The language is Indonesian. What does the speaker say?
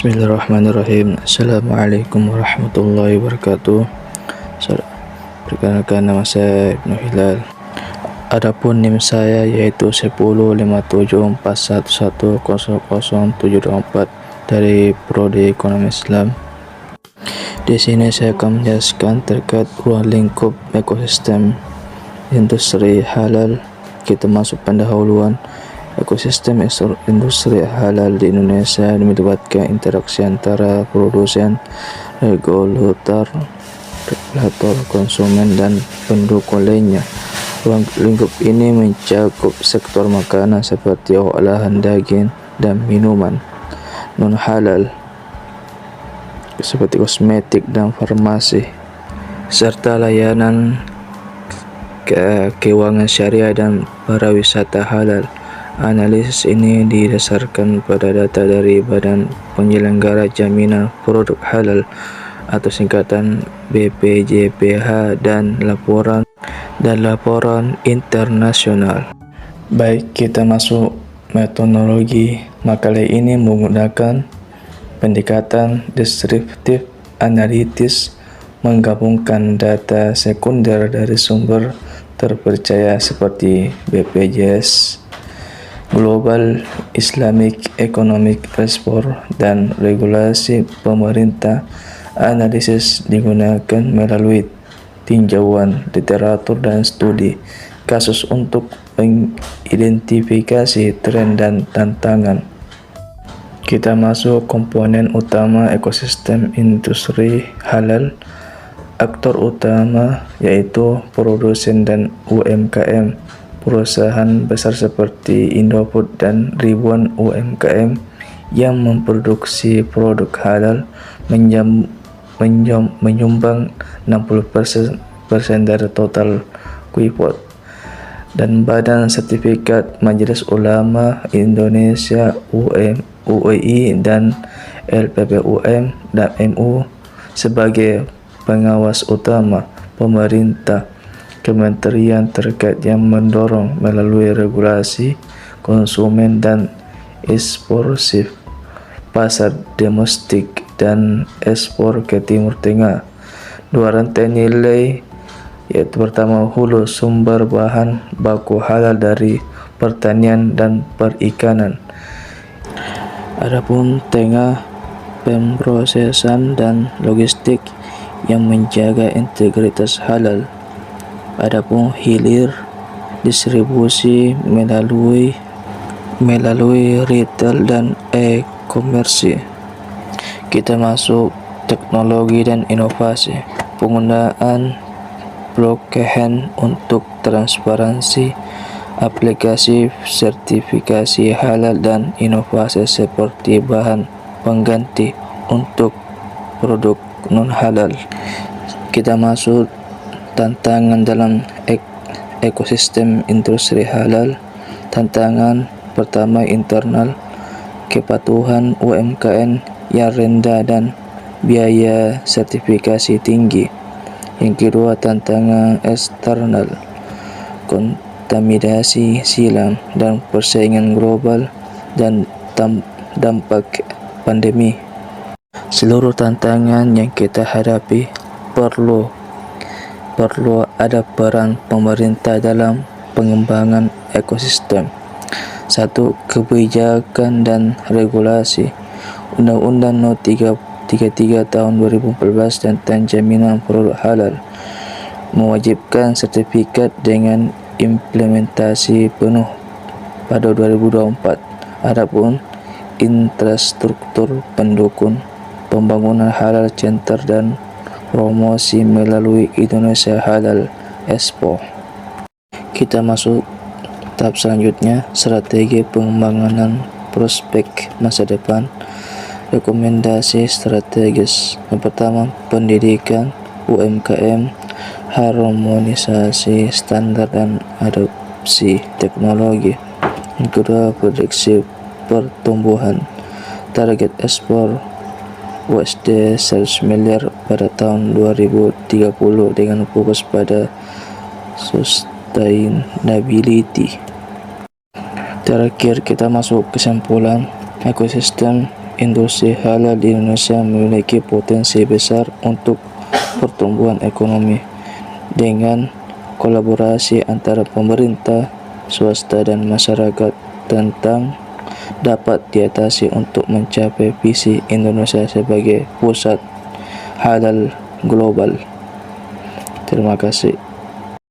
Bismillahirrahmanirrahim. Assalamualaikum warahmatullahi wabarakatuh. Perkenalkan, nama saya Ibnu Hilal. Adapun NIM saya yaitu 105741100074 dari Prodi Ekonomi Islam. Di sini saya akan menjelaskan terkait ruang lingkup ekosistem industri halal. Kita masuk pendahuluan. Ekosistem industri halal di Indonesia melibatkan interaksi antara produsen, regulator, konsumen, dan pendukung lainnya. Ruang lingkup ini mencakup sektor makanan seperti olahan daging dan minuman non-halal seperti kosmetik dan farmasi, serta layanan keuangan syariah dan pariwisata halal. Analisis ini didasarkan pada data dari Badan Penyelenggara Jaminan Produk Halal atau singkatan BPJPH dan laporan internasional. Baik, kita masuk metodologi. Makalah ini menggunakan pendekatan deskriptif analitis, menggabungkan data sekunder dari sumber terpercaya seperti BPJS, Global Islamic Economic Report, dan regulasi pemerintah. Analisis digunakan melalui tinjauan literatur dan studi kasus untuk mengidentifikasi tren dan tantangan. Kita masuk komponen utama ekosistem industri halal. Aktor utama yaitu produsen dan UMKM. Perusahaan besar seperti Indofood dan ribuan UMKM yang memproduksi produk halal menyumbang 60% dari total kuipot. Dan Badan Sertifikat Majelis Ulama Indonesia UII dan LPPUM dan MU sebagai pengawas utama pemerintah. Kementerian terkait yang mendorong melalui regulasi konsumen dan eksporsif, pasar domestik, dan ekspor ke Timur Tengah. Dua rantai nilai, yaitu pertama, hulu sumber bahan baku halal dari pertanian dan perikanan. Adapun tengah, pemrosesan dan logistik yang menjaga integritas halal. Adapun hilir, distribusi melalui retail dan e-commerce. Kita masuk teknologi dan inovasi. Penggunaan blockchain untuk transparansi, aplikasi sertifikasi halal, dan inovasi seperti bahan pengganti untuk produk non-halal. Kita masuk tantangan dalam ekosistem industri halal. Tantangan pertama, internal, kepatuhan UMKM yang rendah dan biaya sertifikasi tinggi. Yang kedua, tantangan eksternal, kontaminasi silang dan persaingan global dan dampak pandemi. Seluruh tantangan yang kita hadapi perlu ada peran pemerintah dalam pengembangan ekosistem. 1. Kebijakan dan regulasi. Undang-Undang No 33 Tahun 2014 tentang jaminan produk halal mewajibkan sertifikat dengan implementasi penuh pada 2024. Adapun infrastruktur pendukung pembangunan halal center dan promosi melalui Indonesia Halal Expo. Kita masuk tahap selanjutnya, strategi pengembangan prospek masa depan. Rekomendasi strategis. Yang pertama, pendidikan UMKM, harmonisasi standar dan adopsi teknologi. Yang kedua, prediksi pertumbuhan. Target ekspor USD 100 miliar pada tahun 2030 dengan fokus pada sustainability. Terakhir, kita masuk kesimpulan. Ekosistem industri halal di Indonesia memiliki potensi besar untuk pertumbuhan ekonomi. Dengan kolaborasi antara pemerintah, swasta, dan masyarakat tentang dapat diatasi untuk mencapai visi Indonesia sebagai pusat halal global. Terima kasih.